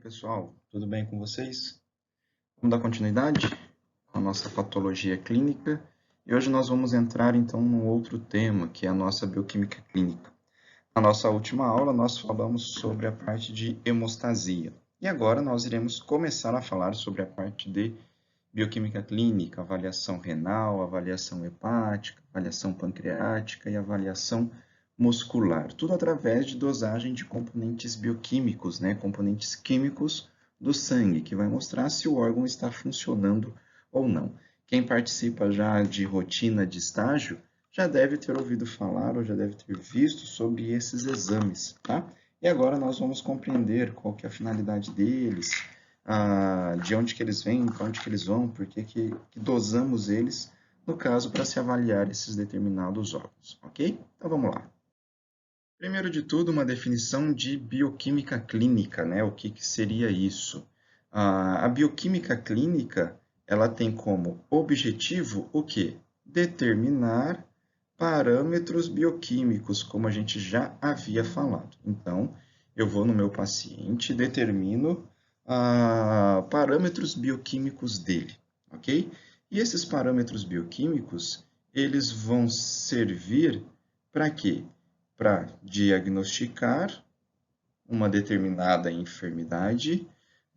Pessoal, tudo bem com vocês? Vamos dar continuidade à nossa patologia clínica e hoje nós vamos entrar então num outro tema, que é a nossa bioquímica clínica. Na nossa última aula nós falamos sobre a parte de hemostasia e agora nós iremos começar a falar sobre a parte de bioquímica clínica, avaliação renal, avaliação hepática, avaliação pancreática e avaliação muscular, tudo através de dosagem de componentes bioquímicos, né? Componentes químicos do sangue, que vai mostrar se o órgão está funcionando ou não. Quem participa já de rotina de estágio já deve ter ouvido falar ou já deve ter visto sobre esses exames, tá? E agora nós vamos compreender qual que é a finalidade deles, de onde que eles vêm, para onde que eles vão, por que dosamos eles, no caso, para se avaliar esses determinados órgãos, ok? Então vamos lá. Primeiro de tudo, uma definição de bioquímica clínica, né? O que seria isso? A bioquímica clínica, ela tem como objetivo o quê? Determinar parâmetros bioquímicos, como a gente já havia falado. Então, eu vou no meu paciente, determino parâmetros bioquímicos dele, ok? E esses parâmetros bioquímicos, eles vão servir para quê? Para diagnosticar uma determinada enfermidade,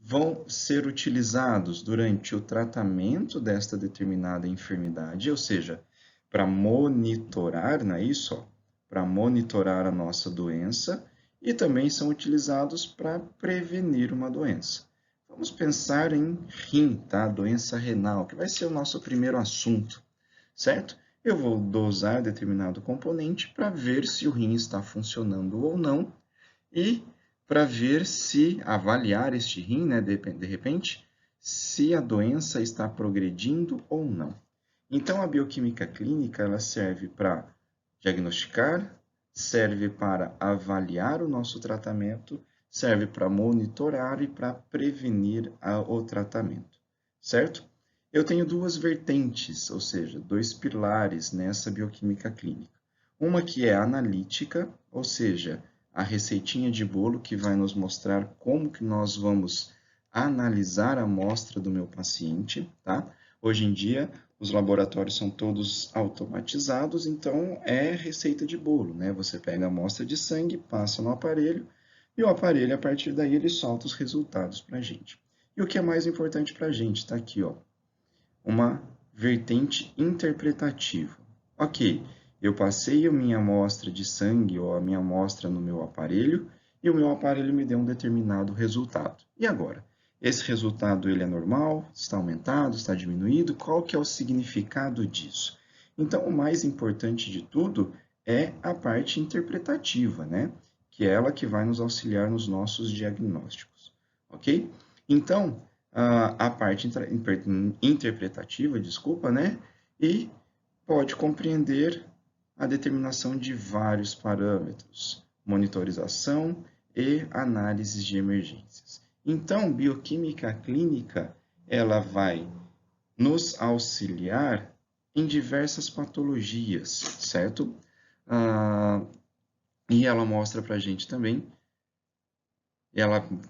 vão ser utilizados durante o tratamento desta determinada enfermidade, ou seja, para monitorar, não é isso? Para monitorar a nossa doença e também são utilizados para prevenir uma doença. Vamos pensar em rim, tá? Doença renal, que vai ser o nosso primeiro assunto, certo? Eu vou dosar determinado componente para ver se o rim está funcionando ou não e para ver se avaliar este rim, né, de repente, se a doença está progredindo ou não. Então, a bioquímica clínica ela serve para diagnosticar, serve para avaliar o nosso tratamento, serve para monitorar e para prevenir o tratamento, certo? Eu tenho duas vertentes, ou seja, dois pilares nessa bioquímica clínica. Uma que é analítica, ou seja, a receitinha de bolo que vai nos mostrar como que nós vamos analisar a amostra do meu paciente, tá? Hoje em dia, os laboratórios são todos automatizados, então é receita de bolo, né? Você pega a amostra de sangue, passa no aparelho, e o aparelho, a partir daí, ele solta os resultados para a gente. E o que é mais importante para a gente? Está aqui, ó, uma vertente interpretativa. Ok, eu passei a minha amostra de sangue ou a minha amostra no meu aparelho e o meu aparelho me deu um determinado resultado. E agora? Esse resultado ele é normal? Está aumentado? Está diminuído? Qual que é o significado disso? Então, o mais importante de tudo é a parte interpretativa, né? Que é ela que vai nos auxiliar nos nossos diagnósticos, ok? Então, a parte interpretativa, desculpa, né? E pode compreender a determinação de vários parâmetros, monitorização e análises de emergências. Então, bioquímica clínica, ela vai nos auxiliar em diversas patologias, certo? E ela mostra para a gente também,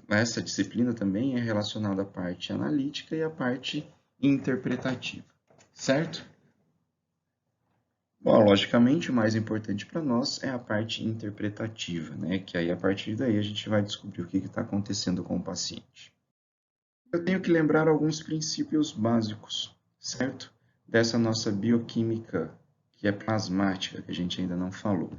essa disciplina também é relacionada à parte analítica e à parte interpretativa, certo? Bom, logicamente, o mais importante para nós é a parte interpretativa, né? Que aí, a partir daí, a gente vai descobrir o que está acontecendo com o paciente. Eu tenho que lembrar alguns princípios básicos, certo? Dessa nossa bioquímica, que é plasmática, que a gente ainda não falou.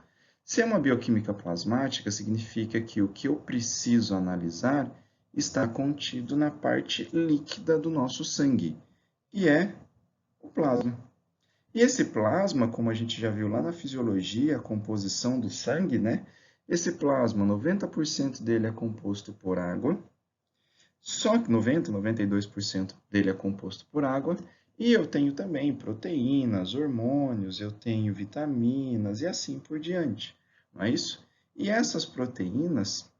Se é uma bioquímica plasmática, significa que o que eu preciso analisar está contido na parte líquida do nosso sangue, que é o plasma. E esse plasma, como a gente já viu lá na fisiologia, a composição do sangue, né? Esse plasma, 90% dele é composto por água, só que 92% dele é composto por água, e eu tenho também proteínas, hormônios, eu tenho vitaminas e assim por diante, não é isso? E essas proteínas,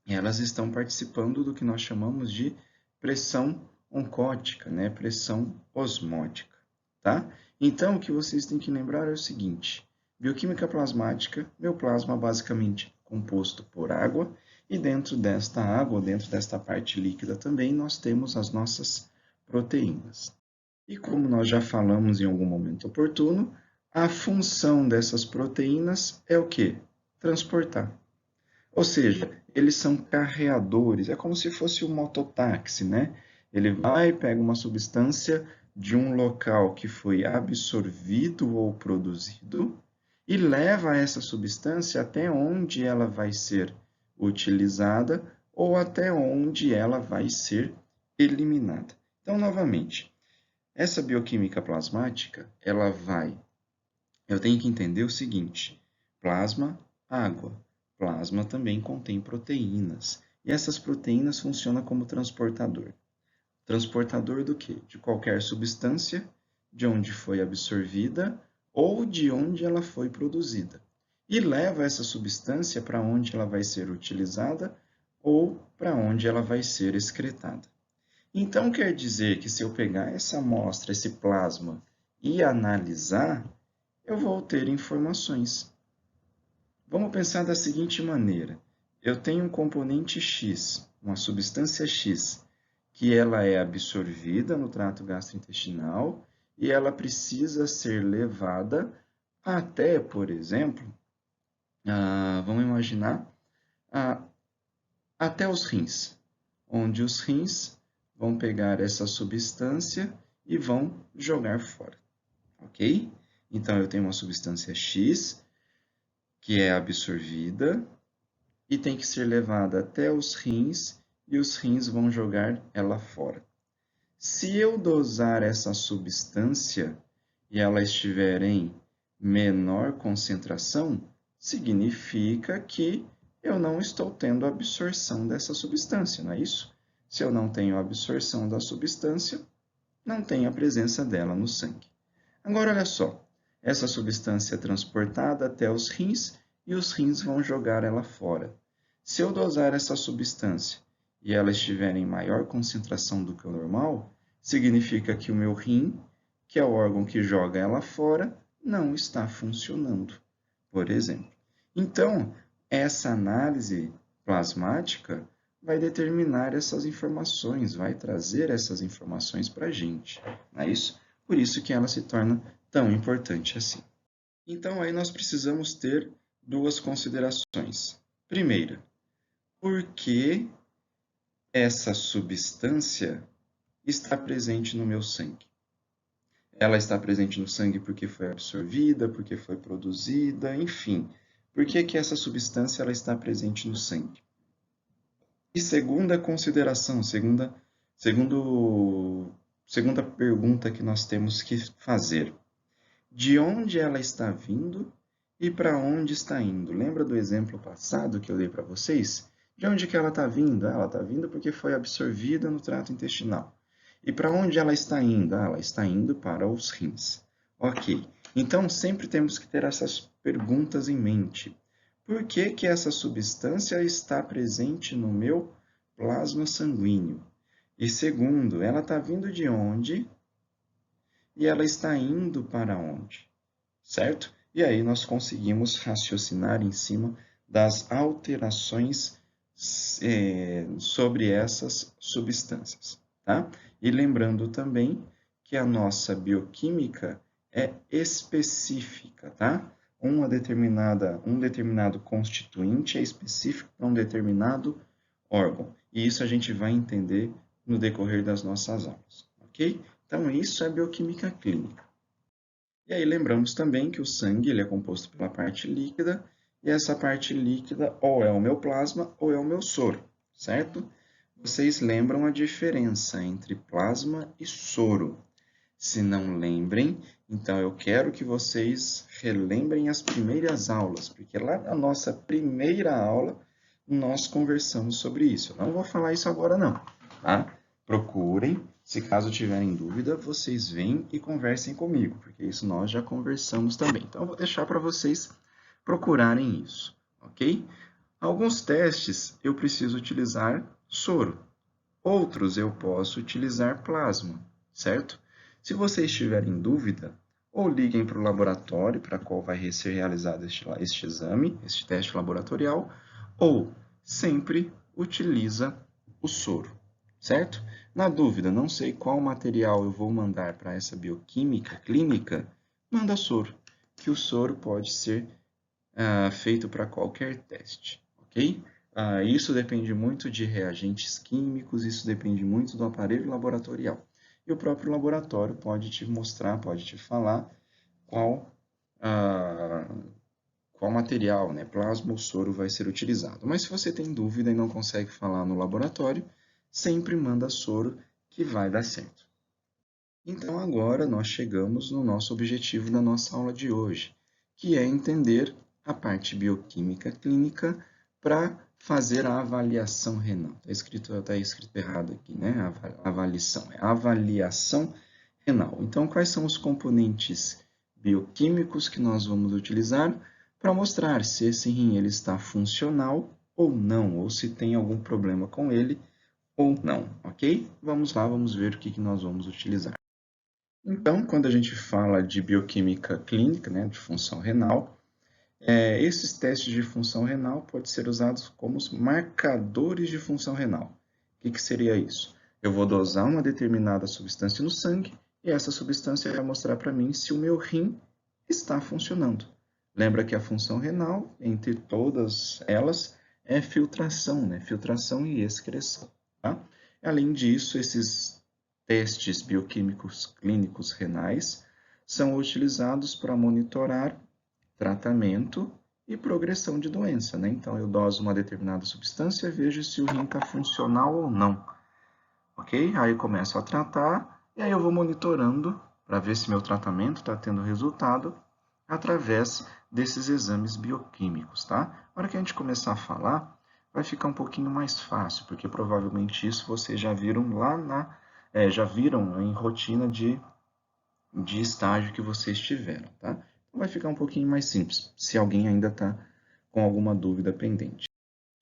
elas estão participando do que nós chamamos de pressão oncótica, né? Pressão osmótica, tá? Então, o que vocês têm que lembrar é o seguinte: bioquímica plasmática, meu plasma basicamente composto por água, E dentro desta água, ou dentro desta parte líquida também, nós temos as nossas proteínas. E como nós já falamos em algum momento oportuno, a função dessas proteínas é o quê? Transportar. Ou seja, eles são carreadores, é como se fosse um mototáxi, né? Ele vai, pega uma substância de um local que foi absorvido ou produzido e leva essa substância até onde ela vai ser utilizada ou até onde ela vai ser eliminada. Então, novamente, essa bioquímica plasmática, eu tenho que entender o seguinte: plasma, água. Plasma também contém proteínas. E essas proteínas funcionam como transportador. Transportador do quê? De qualquer substância, de onde foi absorvida ou de onde ela foi produzida. E leva essa substância para onde ela vai ser utilizada ou para onde ela vai ser excretada. Então, quer dizer que se eu pegar essa amostra, esse plasma, e analisar, eu vou ter informações. Vamos pensar da seguinte maneira: eu tenho um componente X, uma substância X, que ela é absorvida no trato gastrointestinal e ela precisa ser levada até, por exemplo, vamos imaginar, até os rins, onde os rins vão pegar essa substância e vão jogar fora, ok? Então, eu tenho uma substância X que é absorvida e tem que ser levada até os rins e os rins vão jogar ela fora. Se eu dosar essa substância e ela estiver em menor concentração, significa que eu não estou tendo absorção dessa substância, não é isso? Se eu não tenho absorção da substância, não tem a presença dela no sangue. Agora, olha só, essa substância é transportada até os rins e os rins vão jogar ela fora. Se eu dosar essa substância e ela estiver em maior concentração do que o normal, significa que o meu rim, que é o órgão que joga ela fora, não está funcionando, por exemplo. Então, essa análise plasmática vai determinar essas informações, vai trazer essas informações para a gente, não é isso? Por isso que ela se torna tão importante assim. Então, aí nós precisamos ter duas considerações. Primeira, por que essa substância está presente no meu sangue? Ela está presente no sangue porque foi absorvida, porque foi produzida, enfim. Por que essa substância ela está presente no sangue? E segunda consideração, segunda pergunta que nós temos que fazer: de onde ela está vindo e para onde está indo? Lembra do exemplo passado que eu dei para vocês? De onde que ela está vindo? Ela está vindo porque foi absorvida no trato intestinal. E para onde ela está indo? Ela está indo para os rins. Ok, então sempre temos que ter essas perguntas em mente. Por que que essa substância está presente no meu plasma sanguíneo? E segundo, ela está vindo de onde? E ela está indo para onde? Certo? E aí nós conseguimos raciocinar em cima das alterações sobre essas substâncias, tá? E lembrando também que a nossa bioquímica é específica, tá? Um determinado constituinte é específico para um determinado órgão. E isso a gente vai entender no decorrer das nossas aulas, ok? Então, isso é bioquímica clínica. E aí lembramos também que o sangue ele é composto pela parte líquida, e essa parte líquida ou é o meu plasma ou é o meu soro, certo? Vocês lembram a diferença entre plasma e soro? Se não lembrem, então eu quero que vocês relembrem as primeiras aulas, porque lá na nossa primeira aula nós conversamos sobre isso. Eu não vou falar isso agora não, tá? Procurem, se caso tiverem dúvida, vocês vêm e conversem comigo, porque isso nós já conversamos também. Então eu vou deixar para vocês procurarem isso, ok? Alguns testes eu preciso utilizar soro, outros eu posso utilizar plasma, certo? Se vocês tiverem dúvida, ou liguem para o laboratório para qual vai ser realizado este exame, este teste laboratorial, ou sempre utiliza o soro, certo? Na dúvida, não sei qual material eu vou mandar para essa bioquímica clínica, manda soro, que o soro pode ser feito para qualquer teste, ok? Isso depende muito de reagentes químicos, isso depende muito do aparelho laboratorial. E o próprio laboratório pode te mostrar, pode te falar qual, qual material, né, plasma ou soro vai ser utilizado. Mas se você tem dúvida e não consegue falar no laboratório, sempre manda soro que vai dar certo. Então agora nós chegamos no nosso objetivo da nossa aula de hoje, que é entender a parte bioquímica clínica para fazer a avaliação renal. Está escrito errado aqui, né? Avaliação. É avaliação renal. Então, quais são os componentes bioquímicos que nós vamos utilizar para mostrar se esse rim ele está funcional ou não, ou se tem algum problema com ele ou não, ok? Vamos lá, vamos ver o que nós vamos utilizar. Então, quando a gente fala de bioquímica clínica, né, de função renal, esses testes de função renal podem ser usados como marcadores de função renal. O que seria isso? Eu vou dosar uma determinada substância no sangue e essa substância vai mostrar para mim se o meu rim está funcionando. Lembra que a função renal, entre todas elas, é filtração, né? Filtração e excreção. Tá? Além disso, esses testes bioquímicos clínicos renais são utilizados para monitorar tratamento e progressão de doença, né? Então, eu doso uma determinada substância e vejo se o rim está funcional ou não, ok? Aí eu começo a tratar e aí eu vou monitorando para ver se meu tratamento está tendo resultado através desses exames bioquímicos, tá? Na hora que a gente começar a falar, vai ficar um pouquinho mais fácil, porque provavelmente isso vocês já viram já viram em rotina de estágio que vocês tiveram, tá? Então vai ficar um pouquinho mais simples, se alguém ainda está com alguma dúvida pendente.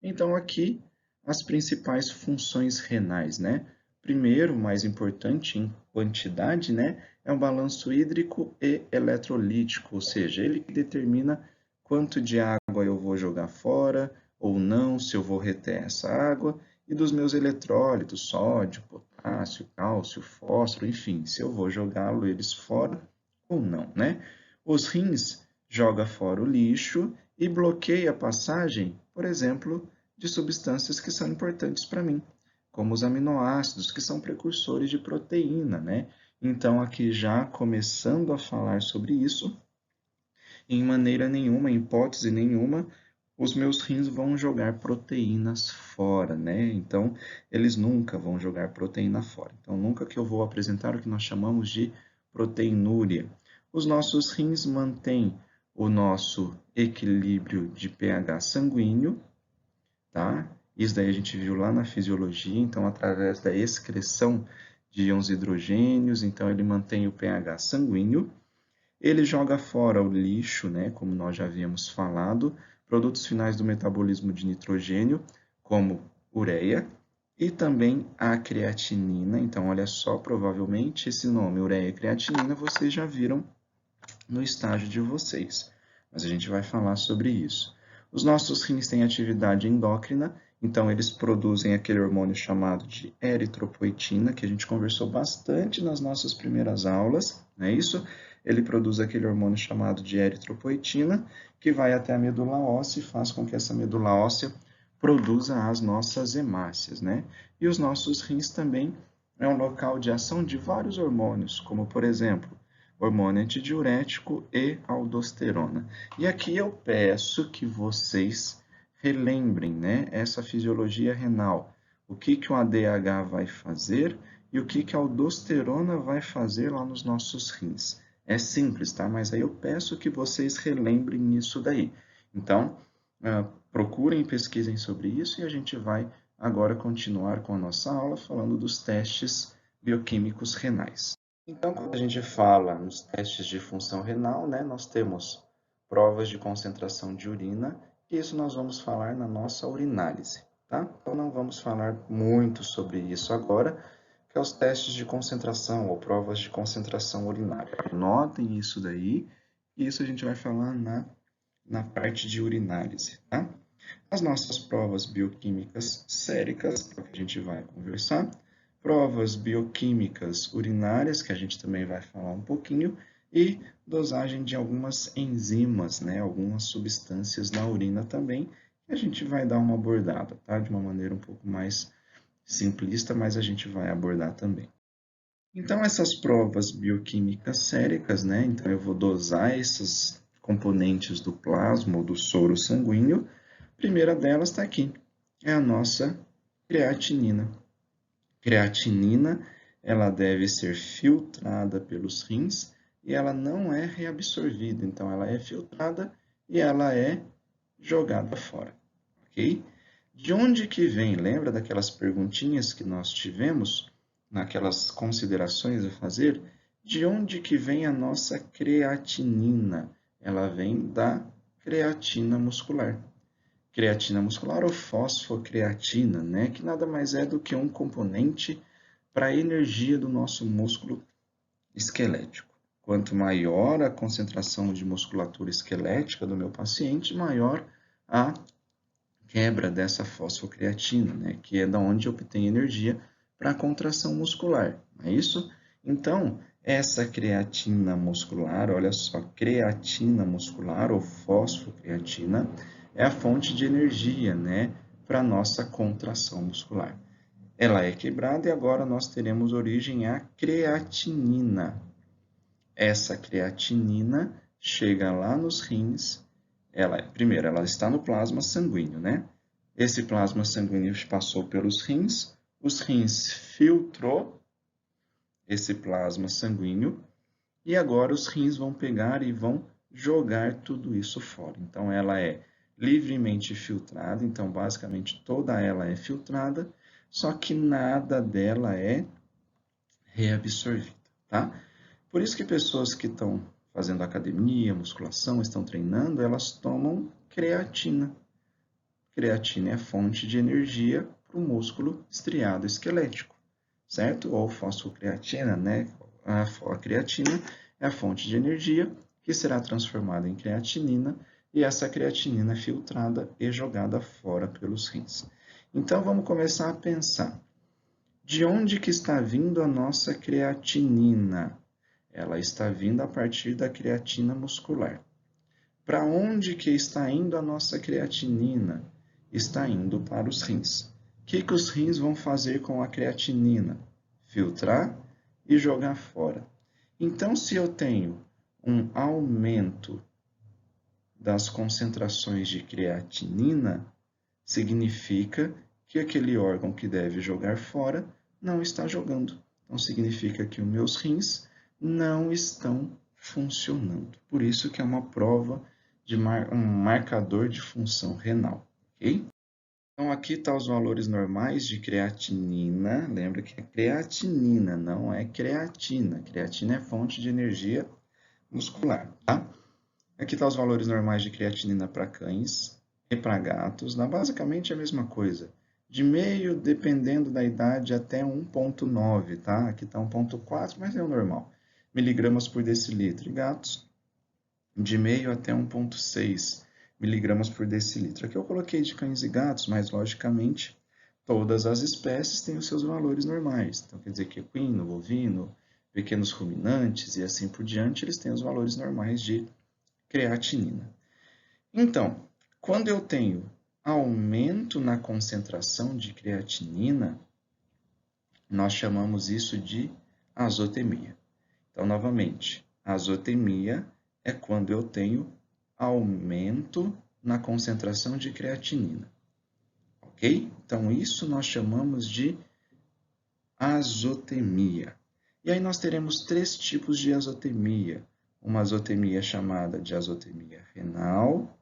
Então aqui as principais funções renais, né? Primeiro, mais importante em quantidade, né, é o balanço hídrico e eletrolítico, ou seja, ele que determina quanto de água eu vou jogar fora ou não, se eu vou reter essa água, e dos meus eletrólitos, sódio, potássio, cálcio, fósforo, enfim, se eu vou jogá-lo eles fora ou não, né? Os rins jogam fora o lixo e bloqueia a passagem, por exemplo, de substâncias que são importantes para mim, como os aminoácidos, que são precursores de proteína, né? Então, aqui já começando a falar sobre isso, em maneira nenhuma, em hipótese nenhuma, os meus rins vão jogar proteínas fora, né? Então, eles nunca vão jogar proteína fora. Então, nunca que eu vou apresentar o que nós chamamos de proteinúria. Os nossos rins mantêm o nosso equilíbrio de pH sanguíneo, tá? Isso daí a gente viu lá na fisiologia, então através da excreção de íons hidrogênios, então ele mantém o pH sanguíneo. Ele joga fora o lixo, né, como nós já havíamos falado, produtos finais do metabolismo de nitrogênio, como ureia, e também a creatinina. Então, olha só, provavelmente esse nome, ureia e creatinina, vocês já viram no estágio de vocês, mas a gente vai falar sobre isso. Os nossos rins têm atividade endócrina, então eles produzem aquele hormônio chamado de eritropoetina, que a gente conversou bastante nas nossas primeiras aulas, não é isso? Ele produz aquele hormônio chamado de eritropoetina, que vai até a medula óssea e faz com que essa medula óssea produza as nossas hemácias, né? E os nossos rins também é um local de ação de vários hormônios, como por exemplo, hormônio antidiurético e aldosterona. E aqui eu peço que vocês relembrem, né, essa fisiologia renal. O que o ADH vai fazer e o que a aldosterona vai fazer lá nos nossos rins. É simples, tá? Mas aí eu peço que vocês relembrem isso daí. Então, procurem e pesquisem sobre isso e a gente vai agora continuar com a nossa aula falando dos testes bioquímicos renais. Então, quando a gente fala nos testes de função renal, né, nós temos provas de concentração de urina, e isso nós vamos falar na nossa urinálise, tá? Então, não vamos falar muito sobre isso agora, que é os testes de concentração ou provas de concentração urinária. Notem isso daí, e isso a gente vai falar na parte de urinálise, tá? As nossas provas bioquímicas séricas, que é o que a gente vai conversar, provas bioquímicas urinárias, que a gente também vai falar um pouquinho, e dosagem de algumas enzimas, né, algumas substâncias na urina também, que a gente vai dar uma abordada, tá? De uma maneira um pouco mais simplista, mas a gente vai abordar também. Então, essas provas bioquímicas séricas, né? Então, eu vou dosar esses componentes do plasma ou do soro sanguíneo. A primeira delas está aqui, é a nossa creatinina. Creatinina, ela deve ser filtrada pelos rins e ela não é reabsorvida. Então, ela é filtrada e ela é jogada fora, ok? De onde que vem? Lembra daquelas perguntinhas que nós tivemos, naquelas considerações a fazer? De onde que vem a nossa creatinina? Ela vem da creatina muscular. Creatina muscular ou fosfocreatina, né? Que nada mais é do que um componente para a energia do nosso músculo esquelético. Quanto maior a concentração de musculatura esquelética do meu paciente, maior a quebra dessa fosfocreatina, né, que é da onde obtém energia para a contração muscular, não é isso? Então, essa creatina muscular, olha só, creatina muscular ou fosfocreatina é a fonte de energia, né, para a nossa contração muscular. Ela é quebrada e agora nós teremos origem a creatinina. Essa creatinina chega lá nos rins. Primeiro, ela está no plasma sanguíneo, né? Esse plasma sanguíneo passou pelos rins, os rins filtrou esse plasma sanguíneo e agora os rins vão pegar e vão jogar tudo isso fora. Então, ela é livremente filtrada, então, basicamente, toda ela é filtrada, só que nada dela é reabsorvida, tá? Por isso que pessoas que estão fazendo academia, musculação, estão treinando, elas tomam creatina. Creatina é fonte de energia para o músculo estriado esquelético, certo? Ou fosfocreatina, né? A creatina é a fonte de energia que será transformada em creatinina e essa creatinina é filtrada e jogada fora pelos rins. Então vamos começar a pensar. De onde que está vindo a nossa creatinina? Ela está vindo a partir da creatina muscular. Para onde que está indo a nossa creatinina? Está indo para os rins. O que os rins vão fazer com a creatinina? Filtrar e jogar fora. Então, se eu tenho um aumento das concentrações de creatinina, significa que aquele órgão que deve jogar fora não está jogando. Então, significa que os meus rins não estão funcionando. Por isso que é uma prova de um marcador de função renal, ok? Então, aqui estão os valores normais de creatinina. Lembra que é creatinina, não é creatina. Creatina é fonte de energia muscular, tá? Aqui estão os valores normais de creatinina para cães e para gatos. Basicamente a mesma coisa. De meio, dependendo da idade, até 1,9, tá? Aqui está 1,4, mas é o normal. Miligramas por decilitro. E gatos, de meio até 1,6 miligramas por decilitro. Aqui eu coloquei de cães e gatos, mas logicamente todas as espécies têm os seus valores normais. Então quer dizer que equino, bovino, pequenos ruminantes e assim por diante, eles têm os valores normais de creatinina. Então, quando eu tenho aumento na concentração de creatinina, nós chamamos isso de azotemia. Então, novamente, azotemia é quando eu tenho aumento na concentração de creatinina. Ok? Então, isso nós chamamos de azotemia. E aí nós teremos três tipos de azotemia. Uma azotemia chamada de azotemia renal,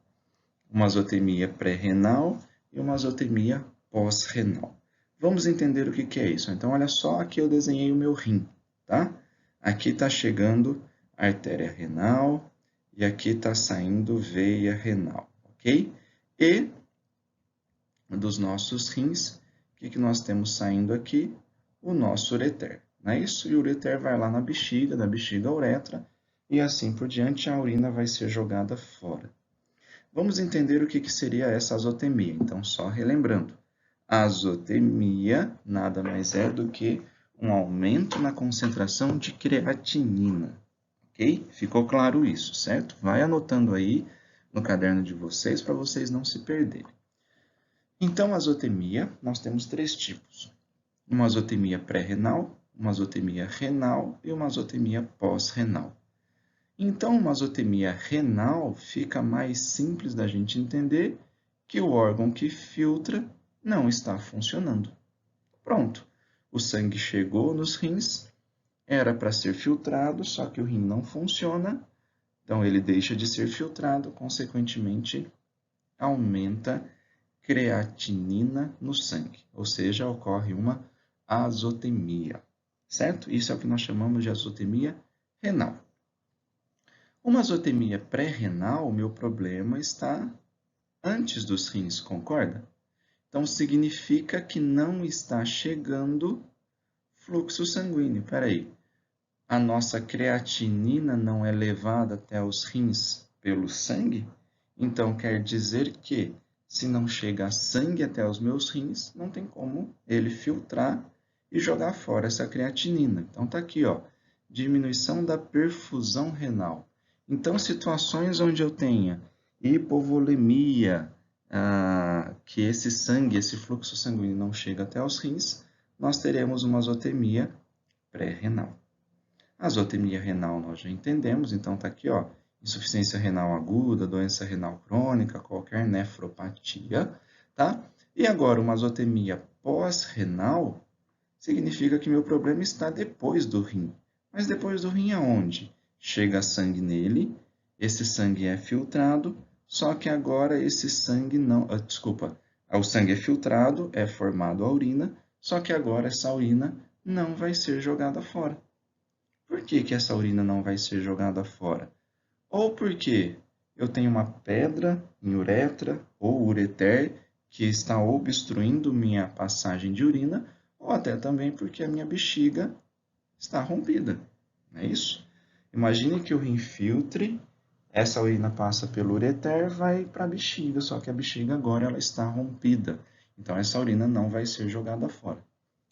uma azotemia pré-renal e uma azotemia pós-renal. Vamos entender o que é isso. Então, olha só, aqui eu desenhei o meu rim, tá? Aqui está chegando a artéria renal e aqui está saindo veia renal, ok? E dos nossos rins, o que nós temos saindo aqui? O nosso ureter, não é isso? E o ureter vai lá na bexiga, da bexiga à uretra, e assim por diante a urina vai ser jogada fora. Vamos entender o que seria essa azotemia. Então, só relembrando. A azotemia nada mais é do que um aumento na concentração de creatinina. Ok? Ficou claro isso, certo? Vai anotando aí no caderno de vocês para vocês não se perderem. Então, a azotemia, nós temos 3 tipos. Uma azotemia pré-renal, uma azotemia renal e uma azotemia pós-renal. Então, uma azotemia renal fica mais simples da gente entender que o órgão que filtra não está funcionando. Pronto, o sangue chegou nos rins, era para ser filtrado, só que o rim não funciona, então ele deixa de ser filtrado, consequentemente aumenta creatinina no sangue, ou seja, ocorre uma azotemia, certo? Isso é o que nós chamamos de azotemia renal. Uma azotemia pré-renal, o meu problema está antes dos rins, concorda? Então, significa que não está chegando fluxo sanguíneo. Espera aí, a nossa creatinina não é levada até os rins pelo sangue? Então, quer dizer que, se não chega sangue até os meus rins, não tem como ele filtrar e jogar fora essa creatinina. Então, está aqui, ó, diminuição da perfusão renal. Então, situações onde eu tenha hipovolemia, que esse sangue, esse fluxo sanguíneo não chega até os rins, nós teremos uma azotemia pré-renal. A azotemia renal nós já entendemos, então está aqui, ó, insuficiência renal aguda, doença renal crônica, qualquer nefropatia, tá? E agora, uma azotemia pós-renal significa que meu problema está depois do rim. Mas depois do rim aonde? Chega sangue nele, esse sangue é filtrado, só que agora esse sangue não... o sangue é filtrado, é formado a urina, só que agora essa urina não vai ser jogada fora. Por que essa urina não vai ser jogada fora? Ou porque eu tenho uma pedra em uretra ou ureter que está obstruindo minha passagem de urina, ou até também porque a minha bexiga está rompida, não é isso? Imagine que o rim filtre, essa urina passa pelo ureter, vai para a bexiga, só que a bexiga agora ela está rompida, então essa urina não vai ser jogada fora,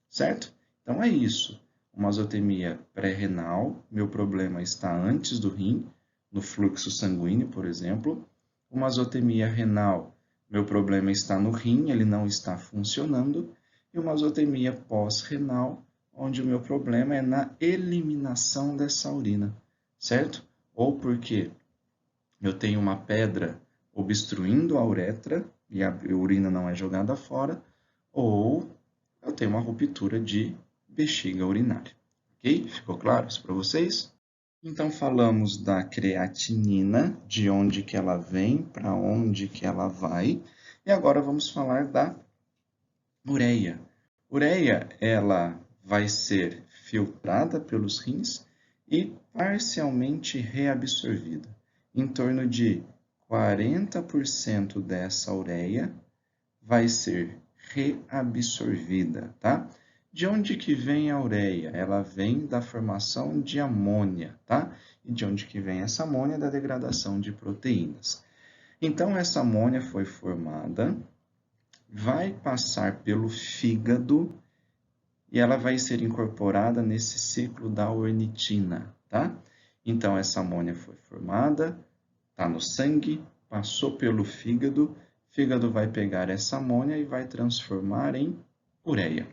certo? Então é isso, uma azotemia pré-renal, meu problema está antes do rim, no fluxo sanguíneo, por exemplo. Uma azotemia renal, meu problema está no rim, ele não está funcionando. E uma azotemia pós-renal, onde o meu problema é na eliminação dessa urina, certo? Ou porque eu tenho uma pedra obstruindo a uretra e a urina não é jogada fora, ou eu tenho uma ruptura de bexiga urinária. Ok? Ficou claro isso para vocês? Então, falamos da creatinina, de onde que ela vem, para onde que ela vai. E agora vamos falar da ureia. Ureia, ela vai ser filtrada pelos rins e parcialmente reabsorvida. Em torno de 40% dessa ureia vai ser reabsorvida, tá? De onde que vem a ureia? Ela vem da formação de amônia, tá? E de onde que vem essa amônia? Da degradação de proteínas. Então, essa amônia foi formada, vai passar pelo fígado e ela vai ser incorporada nesse ciclo da ornitina, tá? Então, essa amônia foi formada, está no sangue, passou pelo fígado vai pegar essa amônia e vai transformar em ureia.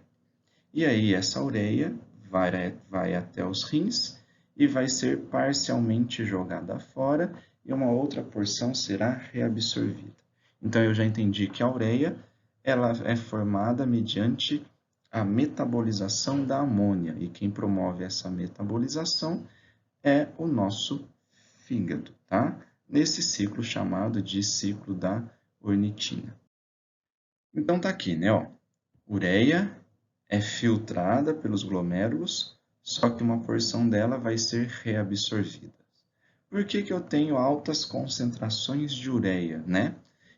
E aí essa ureia vai até os rins e vai ser parcialmente jogada fora e uma outra porção será reabsorvida. Então eu já entendi que a ureia ela é formada mediante a metabolização da amônia e quem promove essa metabolização é o nosso fígado, tá? Nesse ciclo chamado de ciclo da ornitina. Então tá aqui, né? Ó. Ureia é filtrada pelos glomérulos, só que uma porção dela vai ser reabsorvida. Por que que eu tenho altas concentrações de ureia, né?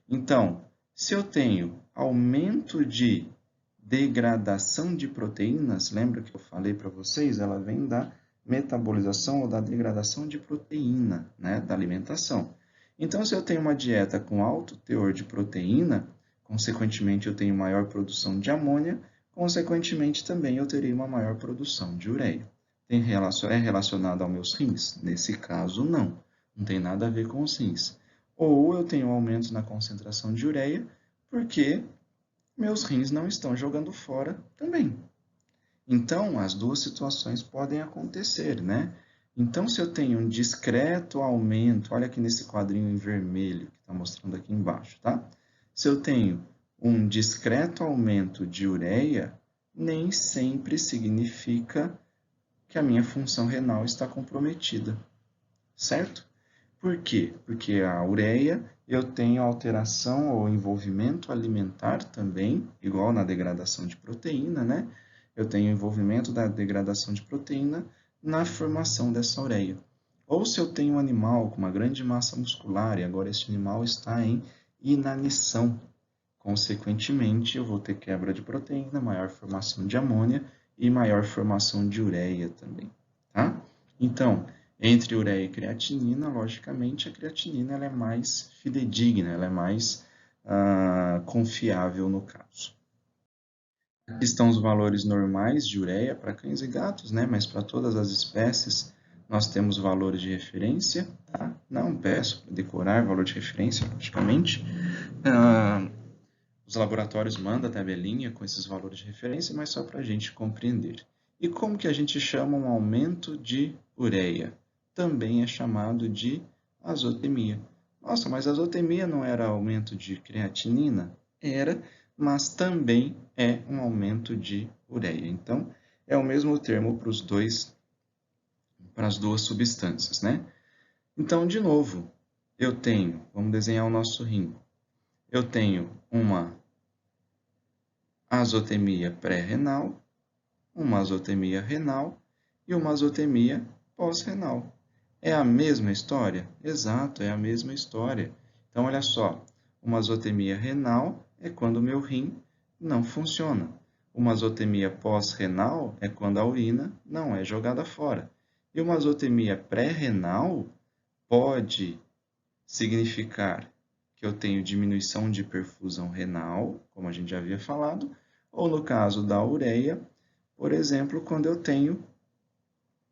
Então, se eu tenho aumento de degradação de proteínas, lembra que eu falei para vocês? Ela vem da metabolização ou da degradação de proteína, né? Da alimentação. Então, se eu tenho uma dieta com alto teor de proteína, consequentemente eu tenho maior produção de amônia, consequentemente também eu terei uma maior produção de ureia. É relacionado aos meus rins? Nesse caso, não. Não tem nada a ver com os rins. Ou eu tenho um aumento na concentração de ureia, porque meus rins não estão jogando fora também. Então, as duas situações podem acontecer, né? Então, se eu tenho um discreto aumento, olha aqui nesse quadrinho em vermelho que está mostrando aqui embaixo, tá? Se eu tenho um discreto aumento de ureia, nem sempre significa que a minha função renal está comprometida, certo? Por quê? Porque a ureia eu tenho alteração ou envolvimento alimentar também, igual na degradação de proteína, né? Eu tenho envolvimento da degradação de proteína na formação dessa ureia. Ou se eu tenho um animal com uma grande massa muscular e agora esse animal está em inanição, consequentemente eu vou ter quebra de proteína, maior formação de amônia e maior formação de ureia também, tá? Então, entre ureia e creatinina, logicamente, a creatinina ela é mais fidedigna, ela é mais confiável no caso. Aqui estão os valores normais de ureia para cães e gatos, né? Mas para todas as espécies nós temos valores de referência, tá? Não peço para decorar valor de referência, logicamente. Os laboratórios mandam a tabelinha com esses valores de referência, mas só para a gente compreender. E como que a gente chama um aumento de ureia? Também é chamado de azotemia. Nossa, mas azotemia não era aumento de creatinina? Era, mas também é um aumento de ureia. Então, é o mesmo termo para as duas substâncias, né? Então, de novo, vamos desenhar o nosso rim. Eu tenho uma azotemia pré-renal, uma azotemia renal e uma azotemia pós-renal. É a mesma história? Exato, é a mesma história. Então, olha só, uma azotemia renal é quando o meu rim não funciona. Uma azotemia pós-renal é quando a urina não é jogada fora. E uma azotemia pré-renal pode significar que eu tenho diminuição de perfusão renal, como a gente já havia falado, ou no caso da ureia, por exemplo, quando eu tenho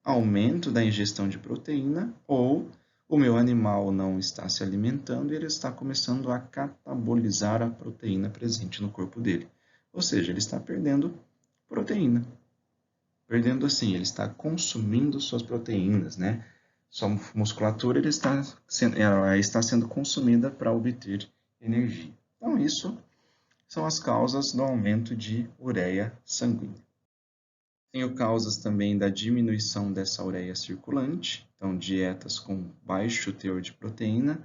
aumento da ingestão de proteína ou o meu animal não está se alimentando e ele está começando a catabolizar a proteína presente no corpo dele. Ou seja, ele está perdendo proteína. Perdendo assim, ele está consumindo suas proteínas, né? Sua musculatura ela está sendo consumida para obter energia. Então, isso são as causas do aumento de ureia sanguínea. Tenho causas também da diminuição dessa ureia circulante, então dietas com baixo teor de proteína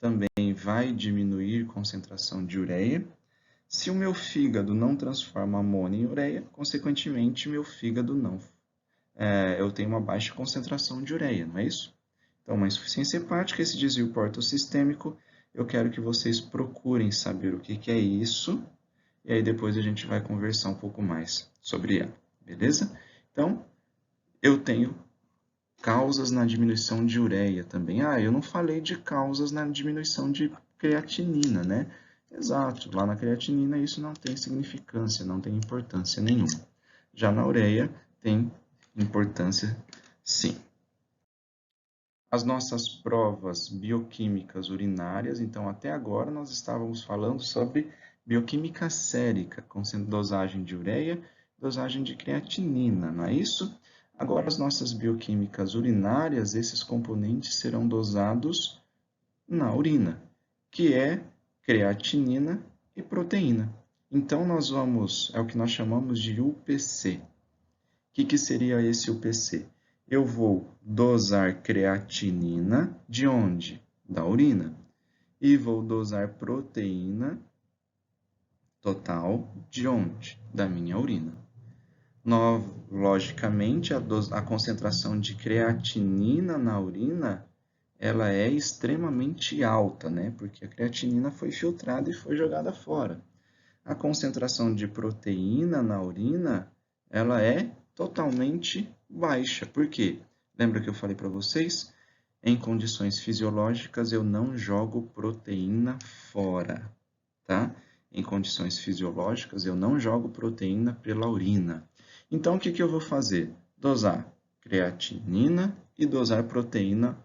também vai diminuir a concentração de ureia. Se o meu fígado não transforma amônia em ureia, consequentemente meu fígado eu tenho uma baixa concentração de ureia, não é isso? Então, uma insuficiência hepática, esse desvio portosistêmico, eu quero que vocês procurem saber o que é isso, e aí depois a gente vai conversar um pouco mais sobre ela, beleza? Então, eu tenho causas na diminuição de ureia também. Eu não falei de causas na diminuição de creatinina, né? Exato, lá na creatinina isso não tem significância, não tem importância nenhuma. Já na ureia tem importância, sim. As nossas provas bioquímicas urinárias, então até agora nós estávamos falando sobre bioquímica sérica, com dosagem de ureia, dosagem de creatinina, não é isso? Agora as nossas bioquímicas urinárias, esses componentes serão dosados na urina, que é creatinina e proteína. Então é o que nós chamamos de UPC. O que seria esse UPC? Eu vou dosar creatinina de onde? Da urina. E vou dosar proteína total de onde? Da minha urina. Logicamente, a concentração de creatinina na urina ela é extremamente alta, né? Porque a creatinina foi filtrada e foi jogada fora. A concentração de proteína na urina ela é totalmente baixa. Por quê? Lembra que eu falei para vocês em condições fisiológicas, eu não jogo proteína fora, tá? Em condições fisiológicas, eu não jogo proteína pela urina. Então, o que eu vou fazer? Dosar creatinina e dosar proteína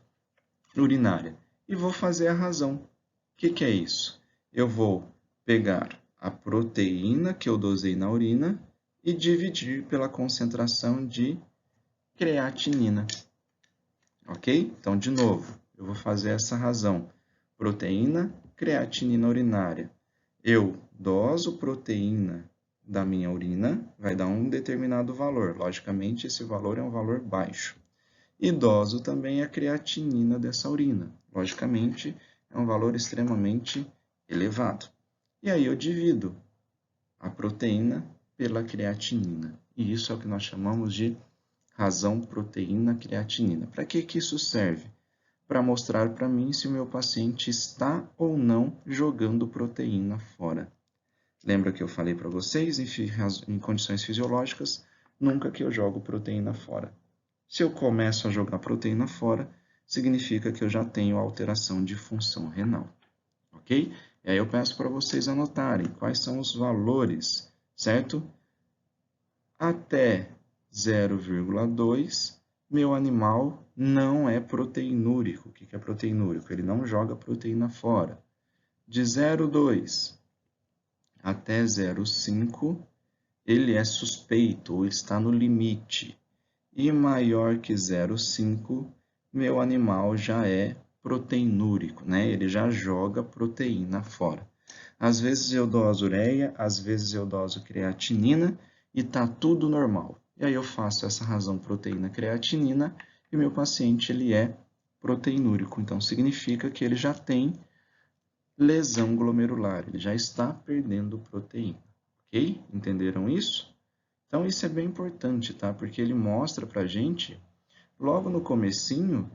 urinária. E vou fazer a razão. O que é isso? Eu vou pegar a proteína que eu dosei na urina e dividir pela concentração de creatinina. Ok? Então, de novo, eu vou fazer essa razão. Proteína, creatinina urinária. Eu doso proteína da minha urina, vai dar um determinado valor. Logicamente, esse valor é um valor baixo. E doso também a creatinina dessa urina. Logicamente, é um valor extremamente elevado. E aí eu divido a proteína pela creatinina. E isso é o que nós chamamos de razão proteína-creatinina. Para que isso serve? Para mostrar para mim se o meu paciente está ou não jogando proteína fora. Lembra que eu falei para vocês, em condições fisiológicas, nunca que eu jogo proteína fora. Se eu começo a jogar proteína fora, significa que eu já tenho alteração de função renal. Ok? E aí eu peço para vocês anotarem quais são os valores, certo? Até 0,2, meu animal não é proteinúrico. O que é proteinúrico? Ele não joga proteína fora. De 0,2 até 0,5, ele é suspeito ou está no limite. E maior que 0,5, meu animal já é proteinúrico, né? Ele já joga proteína fora. Às vezes eu doso ureia, às vezes eu doso creatinina e tá tudo normal. E aí eu faço essa razão proteína-creatinina e o meu paciente ele é proteinúrico. Então significa que ele já tem lesão glomerular, ele já está perdendo proteína. Ok? Entenderam isso? Então isso é bem importante, tá? Porque ele mostra pra gente, logo no comecinho,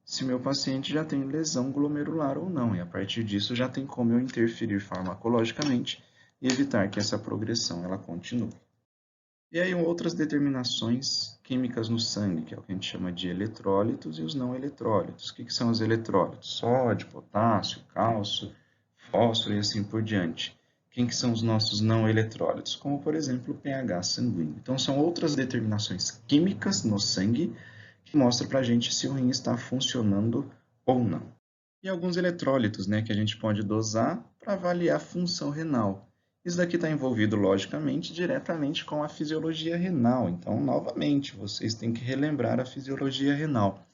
se meu paciente já tem lesão glomerular ou não. E a partir disso já tem como eu interferir farmacologicamente e evitar que essa progressão ela continue. E aí outras determinações químicas no sangue, que é o que a gente chama de eletrólitos e os não eletrólitos. O que são os eletrólitos? Sódio, potássio, cálcio, fósforo e assim por diante. Quem que são os nossos não eletrólitos? Como, por exemplo, o pH sanguíneo. Então, são outras determinações químicas no sangue que mostram para a gente se o rim está funcionando ou não. E alguns eletrólitos, né, que a gente pode dosar para avaliar a função renal. Isso daqui está envolvido, logicamente, diretamente com a fisiologia renal. Então, novamente, vocês têm que relembrar a fisiologia renal.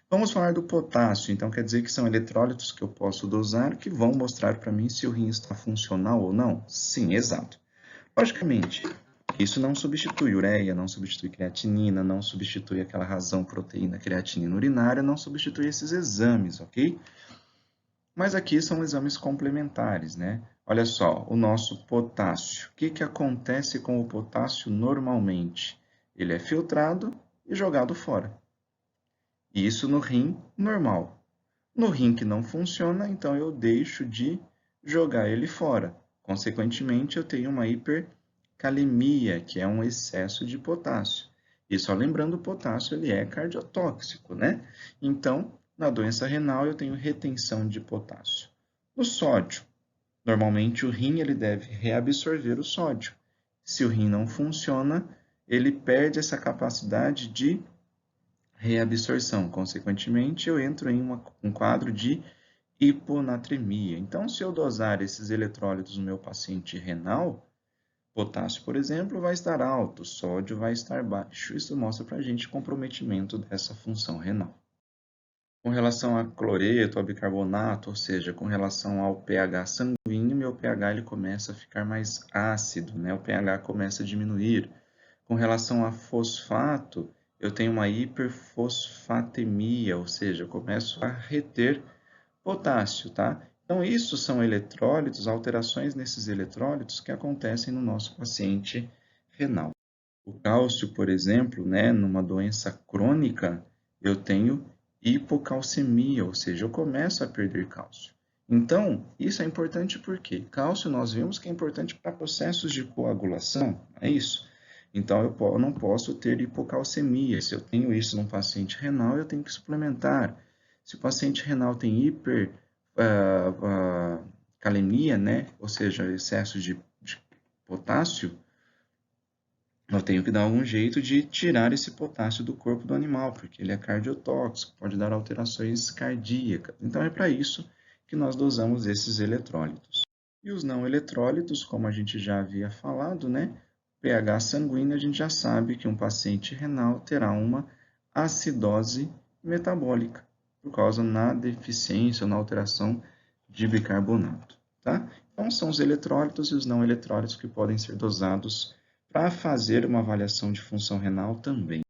Vamos falar do potássio. Então, quer dizer que são eletrólitos que eu posso dosar que vão mostrar para mim se o rim está funcional ou não? Sim, exato. Logicamente, isso não substitui ureia, não substitui creatinina, não substitui aquela razão proteína creatinina urinária, não substitui esses exames, ok? Mas aqui são exames complementares, né? Olha só, o nosso potássio. O que acontece com o potássio normalmente? Ele é filtrado e jogado fora. Isso no rim normal. No rim que não funciona, então eu deixo de jogar ele fora. Consequentemente, eu tenho uma hipercalemia, que é um excesso de potássio. E só lembrando, o potássio ele é cardiotóxico, né? Então, na doença renal, eu tenho retenção de potássio. No sódio, normalmente o rim ele deve reabsorver o sódio. Se o rim não funciona, ele perde essa capacidade de reabsorção. Consequentemente, eu entro em um quadro de hiponatremia. Então, se eu dosar esses eletrólitos no meu paciente renal, potássio, por exemplo, vai estar alto, sódio vai estar baixo. Isso mostra para a gente comprometimento dessa função renal. Com relação a cloreto, ao bicarbonato, ou seja, com relação ao pH sanguíneo, meu pH ele começa a ficar mais ácido, né? O pH começa a diminuir. Com relação a fosfato, eu tenho uma hiperfosfatemia, ou seja, eu começo a reter potássio, tá? Então, isso são eletrólitos, alterações nesses eletrólitos que acontecem no nosso paciente renal. O cálcio, por exemplo, né, numa doença crônica, eu tenho hipocalcemia, ou seja, eu começo a perder cálcio. Então, isso é importante porque cálcio nós vimos que é importante para processos de coagulação, é isso? Então, eu não posso ter hipocalcemia. Se eu tenho isso num paciente renal, eu tenho que suplementar. Se o paciente renal tem hipercalemia, né? Ou seja, excesso de potássio, eu tenho que dar algum jeito de tirar esse potássio do corpo do animal, porque ele é cardiotóxico, pode dar alterações cardíacas. Então, é para isso que nós dosamos esses eletrólitos. E os não eletrólitos, como a gente já havia falado, né? pH sanguíneo, a gente já sabe que um paciente renal terá uma acidose metabólica, por causa na deficiência ou na alteração de bicarbonato, tá? Então, são os eletrólitos e os não eletrólitos que podem ser dosados para fazer uma avaliação de função renal também.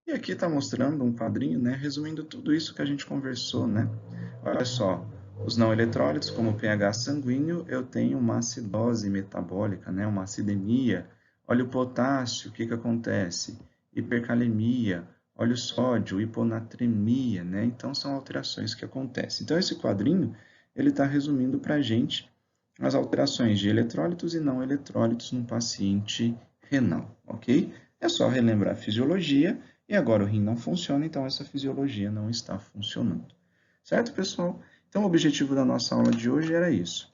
E aqui está mostrando um quadrinho, né, resumindo tudo isso que a gente conversou, né? Olha só, os não eletrólitos, como o pH sanguíneo, eu tenho uma acidose metabólica, né, uma acidemia. Olha o potássio, o que acontece? Hipercalemia. Olha o sódio, hiponatremia, né? Então, são alterações que acontecem. Então, esse quadrinho, ele está resumindo para a gente as alterações de eletrólitos e não eletrólitos no paciente renal, ok? É só relembrar a fisiologia e agora o rim não funciona, então essa fisiologia não está funcionando. Certo, pessoal? Então, o objetivo da nossa aula de hoje era isso.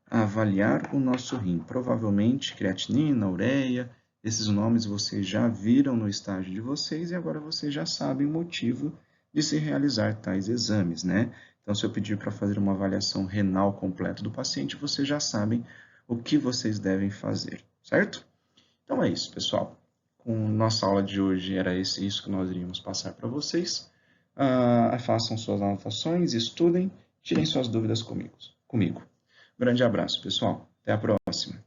Avaliar o nosso rim. Provavelmente creatinina, ureia, esses nomes vocês já viram no estágio de vocês e agora vocês já sabem o motivo de se realizar tais exames, né? Então, se eu pedir para fazer uma avaliação renal completa do paciente, vocês já sabem o que vocês devem fazer, certo? Então é isso, pessoal. Com nossa aula de hoje era isso que nós iríamos passar para vocês. Façam suas anotações, estudem, tirem suas dúvidas comigo. Grande abraço, pessoal. Até a próxima.